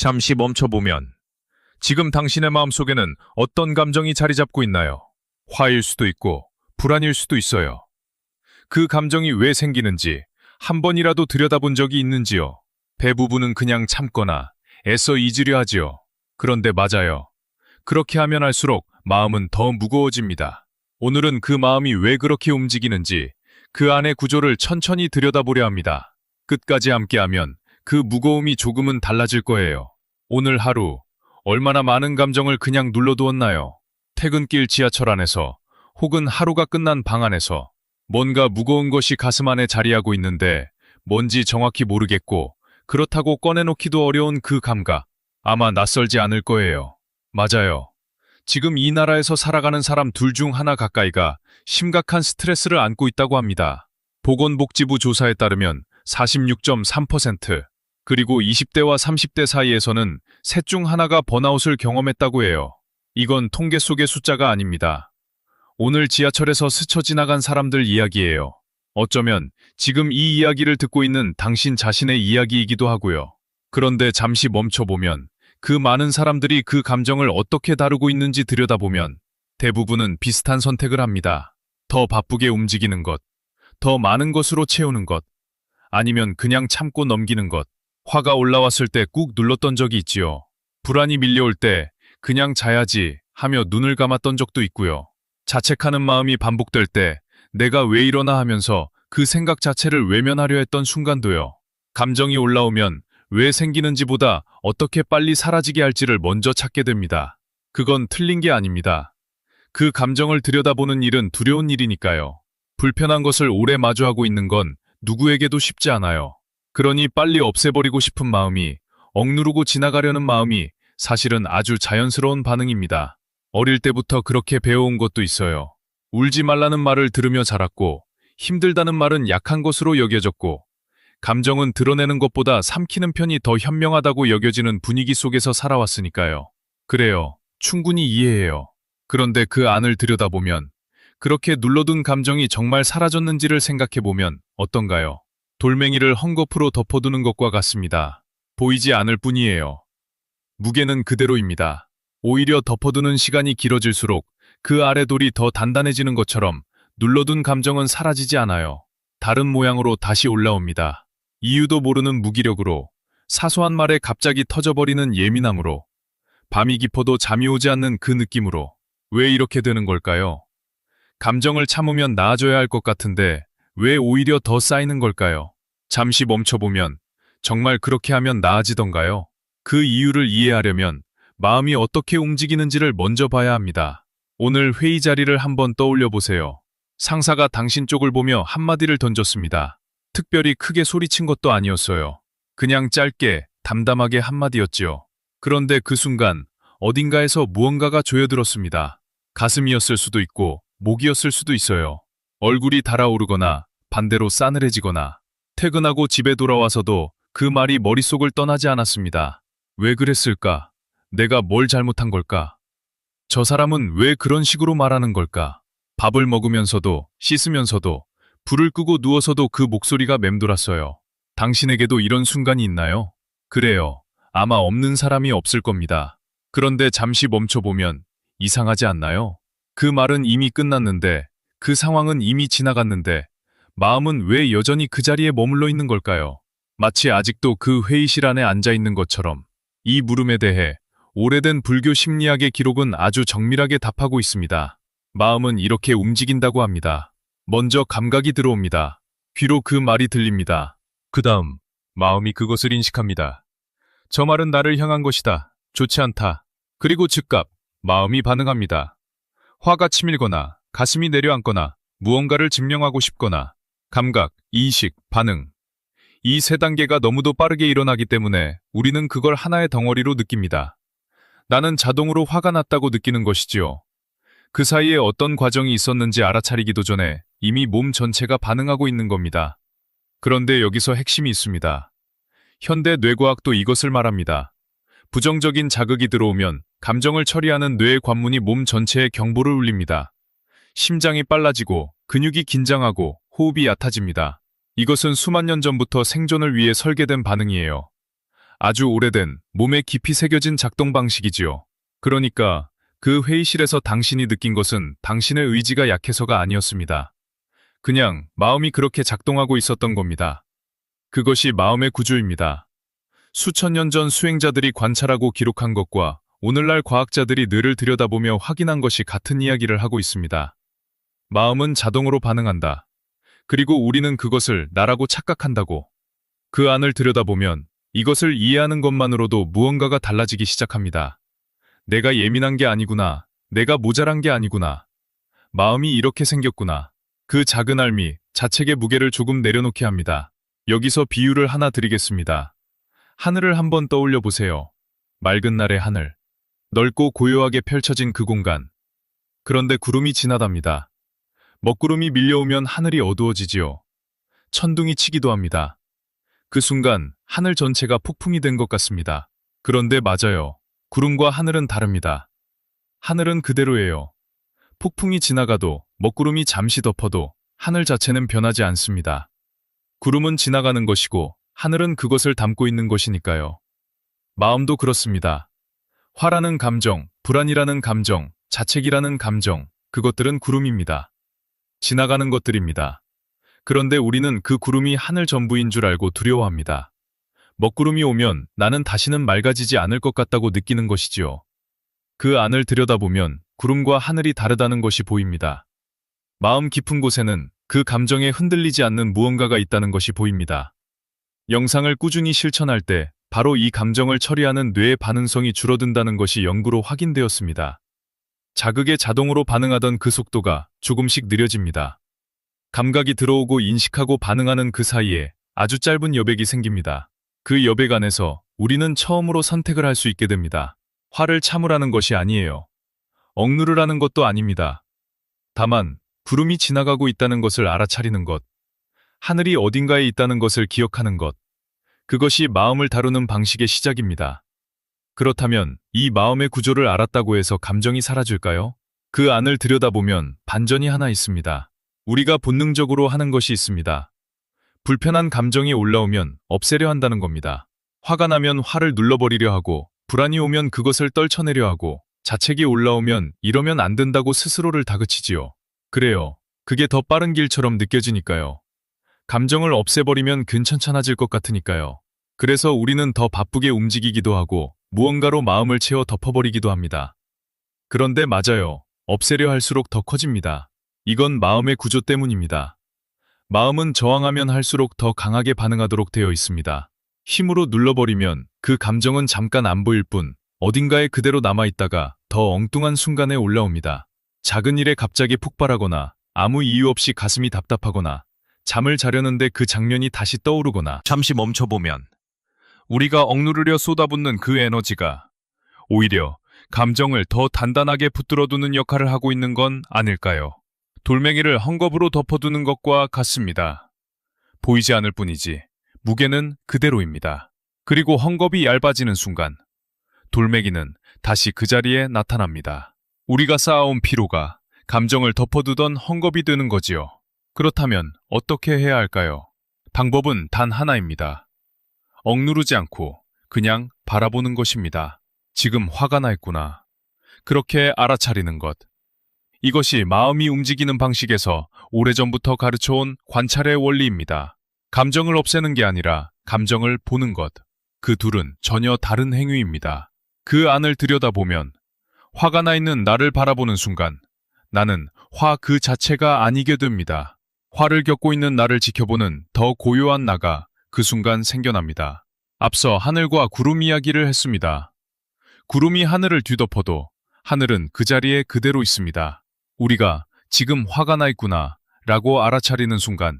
잠시 멈춰보면 지금 당신의 마음속에는 어떤 감정이 자리 잡고 있나요? 화일 수도 있고 불안일 수도 있어요. 그 감정이 왜 생기는지 한 번이라도 들여다본 적이 있는지요? 대부분은 그냥 참거나 애써 잊으려 하지요. 그런데 맞아요. 그렇게 하면 할수록 마음은 더 무거워집니다. 오늘은 그 마음이 왜 그렇게 움직이는지 그 안의 구조를 천천히 들여다보려 합니다. 끝까지 함께하면 그 무거움이 조금은 달라질 거예요. 오늘 하루 얼마나 많은 감정을 그냥 눌러두었나요? 퇴근길 지하철 안에서 혹은 하루가 끝난 방 안에서 뭔가 무거운 것이 가슴 안에 자리하고 있는데 뭔지 정확히 모르겠고 그렇다고 꺼내놓기도 어려운 그 감각 아마 낯설지 않을 거예요. 맞아요. 지금 이 나라에서 살아가는 사람 둘 중 하나 가까이가 심각한 스트레스를 안고 있다고 합니다. 보건복지부 조사에 따르면 46.3%, 그리고 20대와 30대 사이에서는 셋 중 하나가 번아웃을 경험했다고 해요. 이건 통계 속의 숫자가 아닙니다. 오늘 지하철에서 스쳐 지나간 사람들 이야기예요. 어쩌면 지금 이 이야기를 듣고 있는 당신 자신의 이야기이기도 하고요. 그런데 잠시 멈춰보면 그 많은 사람들이 그 감정을 어떻게 다루고 있는지 들여다보면 대부분은 비슷한 선택을 합니다. 더 바쁘게 움직이는 것, 더 많은 것으로 채우는 것, 아니면 그냥 참고 넘기는 것. 화가 올라왔을 때 꾹 눌렀던 적이 있지요. 불안이 밀려올 때 그냥 자야지 하며 눈을 감았던 적도 있고요. 자책하는 마음이 반복될 때 내가 왜 이러나 하면서 그 생각 자체를 외면하려 했던 순간도요. 감정이 올라오면 왜 생기는지보다 어떻게 빨리 사라지게 할지를 먼저 찾게 됩니다. 그건 틀린 게 아닙니다. 그 감정을 들여다보는 일은 두려운 일이니까요. 불편한 것을 오래 마주하고 있는 건 누구에게도 쉽지 않아요. 그러니 빨리 없애버리고 싶은 마음이, 억누르고 지나가려는 마음이 사실은 아주 자연스러운 반응입니다. 어릴 때부터 그렇게 배워온 것도 있어요. 울지 말라는 말을 들으며 자랐고, 힘들다는 말은 약한 것으로 여겨졌고, 감정은 드러내는 것보다 삼키는 편이 더 현명하다고 여겨지는 분위기 속에서 살아왔으니까요. 그래요. 충분히 이해해요. 그런데 그 안을 들여다보면 그렇게 눌러둔 감정이 정말 사라졌는지를 생각해보면 어떤가요? 돌멩이를 헝겊으로 덮어두는 것과 같습니다. 보이지 않을 뿐이에요. 무게는 그대로입니다. 오히려 덮어두는 시간이 길어질수록 그 아래 돌이 더 단단해지는 것처럼 눌러둔 감정은 사라지지 않아요. 다른 모양으로 다시 올라옵니다. 이유도 모르는 무기력으로, 사소한 말에 갑자기 터져버리는 예민함으로, 밤이 깊어도 잠이 오지 않는 그 느낌으로. 왜 이렇게 되는 걸까요? 감정을 참으면 나아져야 할 것 같은데 왜 오히려 더 쌓이는 걸까요? 잠시 멈춰보면 정말 그렇게 하면 나아지던가요? 그 이유를 이해하려면 마음이 어떻게 움직이는지를 먼저 봐야 합니다. 오늘 회의 자리를 한번 떠올려 보세요. 상사가 당신 쪽을 보며 한마디를 던졌습니다. 특별히 크게 소리친 것도 아니었어요. 그냥 짧게, 담담하게 한마디였지요. 그런데 그 순간 어딘가에서 무언가가 조여들었습니다. 가슴이었을 수도 있고 목이었을 수도 있어요. 얼굴이 달아오르거나 반대로 싸늘해지거나. 퇴근하고 집에 돌아와서도 그 말이 머릿속을 떠나지 않았습니다. 왜 그랬을까? 내가 뭘 잘못한 걸까? 저 사람은 왜 그런 식으로 말하는 걸까? 밥을 먹으면서도, 씻으면서도, 불을 끄고 누워서도 그 목소리가 맴돌았어요. 당신에게도 이런 순간이 있나요? 그래요. 아마 없는 사람이 없을 겁니다. 그런데 잠시 멈춰보면 이상하지 않나요? 그 말은 이미 끝났는데, 그 상황은 이미 지나갔는데, 마음은 왜 여전히 그 자리에 머물러 있는 걸까요? 마치 아직도 그 회의실 안에 앉아 있는 것처럼. 이 물음에 대해 오래된 불교 심리학의 기록은 아주 정밀하게 답하고 있습니다. 마음은 이렇게 움직인다고 합니다. 먼저 감각이 들어옵니다. 귀로 그 말이 들립니다. 그 다음 마음이 그것을 인식합니다. 저 말은 나를 향한 것이다. 좋지 않다. 그리고 즉각 마음이 반응합니다. 화가 치밀거나 가슴이 내려앉거나 무언가를 증명하고 싶거나 감각, 인식, 반응. 이 세 단계가 너무도 빠르게 일어나기 때문에 우리는 그걸 하나의 덩어리로 느낍니다. 나는 자동으로 화가 났다고 느끼는 것이지요. 그 사이에 어떤 과정이 있었는지 알아차리기도 전에 이미 몸 전체가 반응하고 있는 겁니다. 그런데 여기서 핵심이 있습니다. 현대 뇌과학도 이것을 말합니다. 부정적인 자극이 들어오면 감정을 처리하는 뇌의 관문이 몸 전체에 경보를 울립니다. 심장이 빨라지고 근육이 긴장하고 호흡이 얕아집니다. 이것은 수만 년 전부터 생존을 위해 설계된 반응이에요. 아주 오래된 몸에 깊이 새겨진 작동 방식이지요. 그러니까 그 회의실에서 당신이 느낀 것은 당신의 의지가 약해서가 아니었습니다. 그냥 마음이 그렇게 작동하고 있었던 겁니다. 그것이 마음의 구조입니다. 수천 년 전 수행자들이 관찰하고 기록한 것과 오늘날 과학자들이 뇌를 들여다보며 확인한 것이 같은 이야기를 하고 있습니다. 마음은 자동으로 반응한다. 그리고 우리는 그것을 나라고 착각한다고. 그 안을 들여다보면 이것을 이해하는 것만으로도 무언가가 달라지기 시작합니다. 내가 예민한 게 아니구나. 내가 모자란 게 아니구나. 마음이 이렇게 생겼구나. 그 작은 알미, 자책의 무게를 조금 내려놓게 합니다. 여기서 비유를 하나 드리겠습니다. 하늘을 한번 떠올려 보세요. 맑은 날의 하늘. 넓고 고요하게 펼쳐진 그 공간. 그런데 구름이 지나답니다. 먹구름이 밀려오면 하늘이 어두워지지요. 천둥이 치기도 합니다. 그 순간 하늘 전체가 폭풍이 된 것 같습니다. 그런데 맞아요. 구름과 하늘은 다릅니다. 하늘은 그대로예요. 폭풍이 지나가도 먹구름이 잠시 덮어도 하늘 자체는 변하지 않습니다. 구름은 지나가는 것이고 하늘은 그것을 담고 있는 것이니까요. 마음도 그렇습니다. 화라는 감정, 불안이라는 감정, 자책이라는 감정, 그것들은 구름입니다. 지나가는 것들입니다. 그런데 우리는 그 구름이 하늘 전부인 줄 알고 두려워합니다. 먹구름이 오면 나는 다시는 맑아지지 않을 것 같다고 느끼는 것이지요. 그 안을 들여다보면 구름과 하늘이 다르다는 것이 보입니다. 마음 깊은 곳에는 그 감정에 흔들리지 않는 무언가가 있다는 것이 보입니다. 영상을 꾸준히 실천할 때 바로 이 감정을 처리하는 뇌의 반응성이 줄어든다는 것이 연구로 확인되었습니다. 자극에 자동으로 반응하던 그 속도가 조금씩 느려집니다. 감각이 들어오고 인식하고 반응하는 그 사이에 아주 짧은 여백이 생깁니다. 그 여백 안에서 우리는 처음으로 선택을 할 수 있게 됩니다. 화를 참으라는 것이 아니에요. 억누르라는 것도 아닙니다. 다만 구름이 지나가고 있다는 것을 알아차리는 것, 하늘이 어딘가에 있다는 것을 기억하는 것, 그것이 마음을 다루는 방식의 시작입니다. 그렇다면 이 마음의 구조를 알았다고 해서 감정이 사라질까요? 그 안을 들여다보면 반전이 하나 있습니다. 우리가 본능적으로 하는 것이 있습니다. 불편한 감정이 올라오면 없애려 한다는 겁니다. 화가 나면 화를 눌러버리려 하고, 불안이 오면 그것을 떨쳐내려 하고, 자책이 올라오면 이러면 안 된다고 스스로를 다그치지요. 그래요. 그게 더 빠른 길처럼 느껴지니까요. 감정을 없애버리면 괜찮아질 것 같으니까요. 그래서 우리는 더 바쁘게 움직이기도 하고 무언가로 마음을 채워 덮어버리기도 합니다. 그런데 맞아요. 없애려 할수록 더 커집니다. 이건 마음의 구조 때문입니다. 마음은 저항하면 할수록 더 강하게 반응하도록 되어 있습니다. 힘으로 눌러버리면 그 감정은 잠깐 안 보일 뿐 어딘가에 그대로 남아있다가 더 엉뚱한 순간에 올라옵니다. 작은 일에 갑자기 폭발하거나 아무 이유 없이 가슴이 답답하거나 잠을 자려는데 그 장면이 다시 떠오르거나 잠시 멈춰보면 우리가 억누르려 쏟아붓는 그 에너지가 오히려 감정을 더 단단하게 붙들어두는 역할을 하고 있는 건 아닐까요? 돌멩이를 헝겊으로 덮어두는 것과 같습니다. 보이지 않을 뿐이지 무게는 그대로입니다. 그리고 헝겊이 얇아지는 순간 돌멩이는 다시 그 자리에 나타납니다. 우리가 쌓아온 피로가 감정을 덮어두던 헝겊이 되는 거지요. 그렇다면 어떻게 해야 할까요? 방법은 단 하나입니다. 억누르지 않고 그냥 바라보는 것입니다. 지금 화가 나 있구나. 그렇게 알아차리는 것. 이것이 마음이 움직이는 방식에서 오래전부터 가르쳐온 관찰의 원리입니다. 감정을 없애는 게 아니라 감정을 보는 것. 그 둘은 전혀 다른 행위입니다. 그 안을 들여다보면 화가 나 있는 나를 바라보는 순간 나는 화 그 자체가 아니게 됩니다. 화를 겪고 있는 나를 지켜보는 더 고요한 나가 그 순간 생겨납니다. 앞서 하늘과 구름 이야기를 했습니다. 구름이 하늘을 뒤덮어도 하늘은 그 자리에 그대로 있습니다. 우리가 지금 화가 나 있구나 라고 알아차리는 순간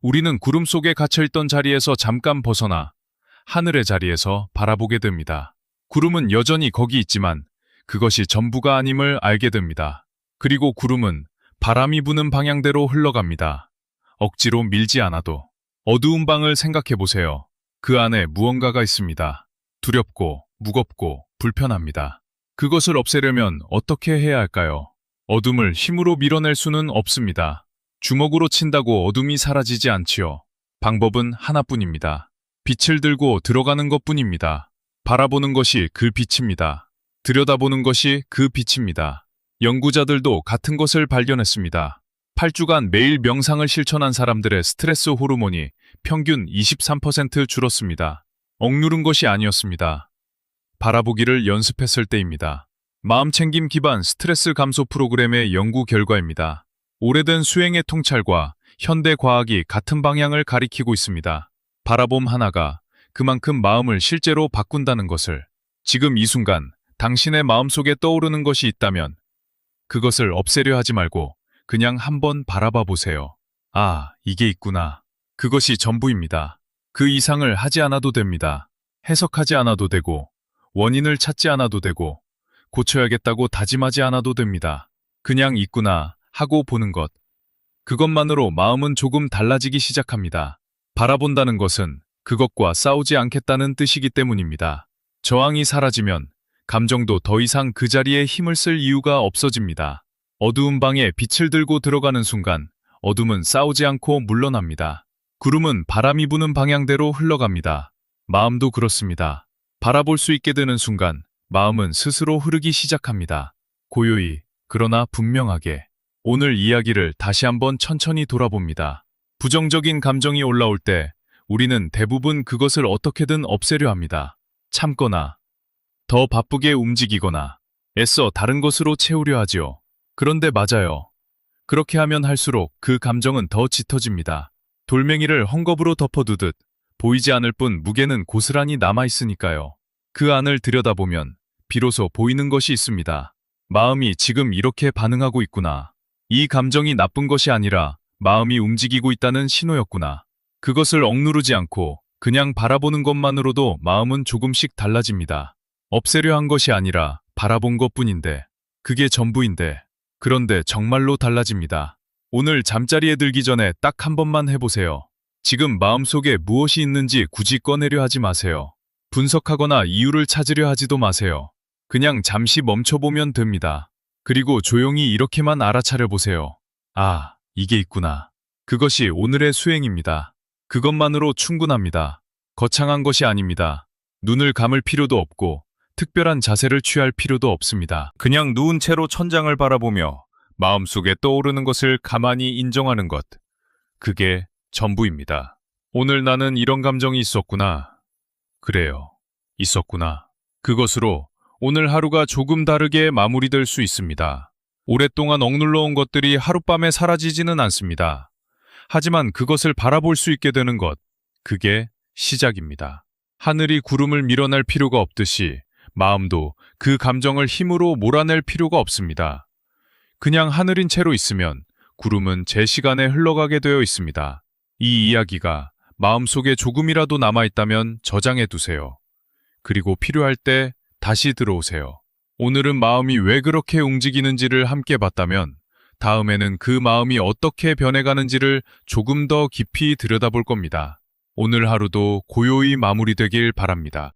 우리는 구름 속에 갇혀있던 자리에서 잠깐 벗어나 하늘의 자리에서 바라보게 됩니다. 구름은 여전히 거기 있지만 그것이 전부가 아님을 알게 됩니다. 그리고 구름은 바람이 부는 방향대로 흘러갑니다. 억지로 밀지 않아도. 어두운 방을 생각해 보세요. 그 안에 무언가가 있습니다. 두렵고 무겁고 불편합니다. 그것을 없애려면 어떻게 해야 할까요? 어둠을 힘으로 밀어낼 수는 없습니다. 주먹으로 친다고 어둠이 사라지지 않지요. 방법은 하나뿐입니다. 빛을 들고 들어가는 것뿐입니다. 바라보는 것이 그 빛입니다. 들여다보는 것이 그 빛입니다. 연구자들도 같은 것을 발견했습니다. 8주간 매일 명상을 실천한 사람들의 스트레스 호르몬이 평균 23% 줄었습니다. 억누른 것이 아니었습니다. 바라보기를 연습했을 때입니다. 마음챙김 기반 스트레스 감소 프로그램의 연구 결과입니다. 오래된 수행의 통찰과 현대 과학이 같은 방향을 가리키고 있습니다. 바라봄 하나가 그만큼 마음을 실제로 바꾼다는 것을. 지금 이 순간 당신의 마음속에 떠오르는 것이 있다면 그것을 없애려 하지 말고 그냥 한번 바라봐 보세요. 아, 이게 있구나. 그것이 전부입니다. 그 이상을 하지 않아도 됩니다. 해석하지 않아도 되고, 원인을 찾지 않아도 되고, 고쳐야겠다고 다짐하지 않아도 됩니다. 그냥 있구나 하고 보는 것. 그것만으로 마음은 조금 달라지기 시작합니다. 바라본다는 것은 그것과 싸우지 않겠다는 뜻이기 때문입니다. 저항이 사라지면 감정도 더 이상 그 자리에 힘을 쓸 이유가 없어집니다. 어두운 방에 빛을 들고 들어가는 순간 어둠은 싸우지 않고 물러납니다. 구름은 바람이 부는 방향대로 흘러갑니다. 마음도 그렇습니다. 바라볼 수 있게 되는 순간 마음은 스스로 흐르기 시작합니다. 고요히, 그러나 분명하게. 오늘 이야기를 다시 한번 천천히 돌아봅니다. 부정적인 감정이 올라올 때 우리는 대부분 그것을 어떻게든 없애려 합니다. 참거나, 더 바쁘게 움직이거나, 애써 다른 것으로 채우려 하지요. 그런데 맞아요. 그렇게 하면 할수록 그 감정은 더 짙어집니다. 돌멩이를 헝겊으로 덮어두듯 보이지 않을 뿐 무게는 고스란히 남아있으니까요. 그 안을 들여다보면 비로소 보이는 것이 있습니다. 마음이 지금 이렇게 반응하고 있구나. 이 감정이 나쁜 것이 아니라 마음이 움직이고 있다는 신호였구나. 그것을 억누르지 않고 그냥 바라보는 것만으로도 마음은 조금씩 달라집니다. 없애려 한 것이 아니라 바라본 것뿐인데, 그게 전부인데, 그런데 정말로 달라집니다. 오늘 잠자리에 들기 전에 딱 한 번만 해보세요. 지금 마음속에 무엇이 있는지 굳이 꺼내려 하지 마세요. 분석하거나 이유를 찾으려 하지도 마세요. 그냥 잠시 멈춰보면 됩니다. 그리고 조용히 이렇게만 알아차려 보세요. 아, 이게 있구나. 그것이 오늘의 수행입니다. 그것만으로 충분합니다. 거창한 것이 아닙니다. 눈을 감을 필요도 없고 특별한 자세를 취할 필요도 없습니다. 그냥 누운 채로 천장을 바라보며 마음속에 떠오르는 것을 가만히 인정하는 것. 그게 전부입니다. 오늘 나는 이런 감정이 있었구나. 그래요. 있었구나. 그것으로 오늘 하루가 조금 다르게 마무리될 수 있습니다. 오랫동안 억눌러 온 것들이 하룻밤에 사라지지는 않습니다. 하지만 그것을 바라볼 수 있게 되는 것, 그게 시작입니다. 하늘이 구름을 밀어낼 필요가 없듯이 마음도 그 감정을 힘으로 몰아낼 필요가 없습니다. 그냥 하늘인 채로 있으면 구름은 제 시간에 흘러가게 되어 있습니다. 이 이야기가 마음속에 조금이라도 남아있다면 저장해 두세요. 그리고 필요할 때 다시 들어오세요. 오늘은 마음이 왜 그렇게 움직이는지를 함께 봤다면 다음에는 그 마음이 어떻게 변해가는지를 조금 더 깊이 들여다볼 겁니다. 오늘 하루도 고요히 마무리되길 바랍니다.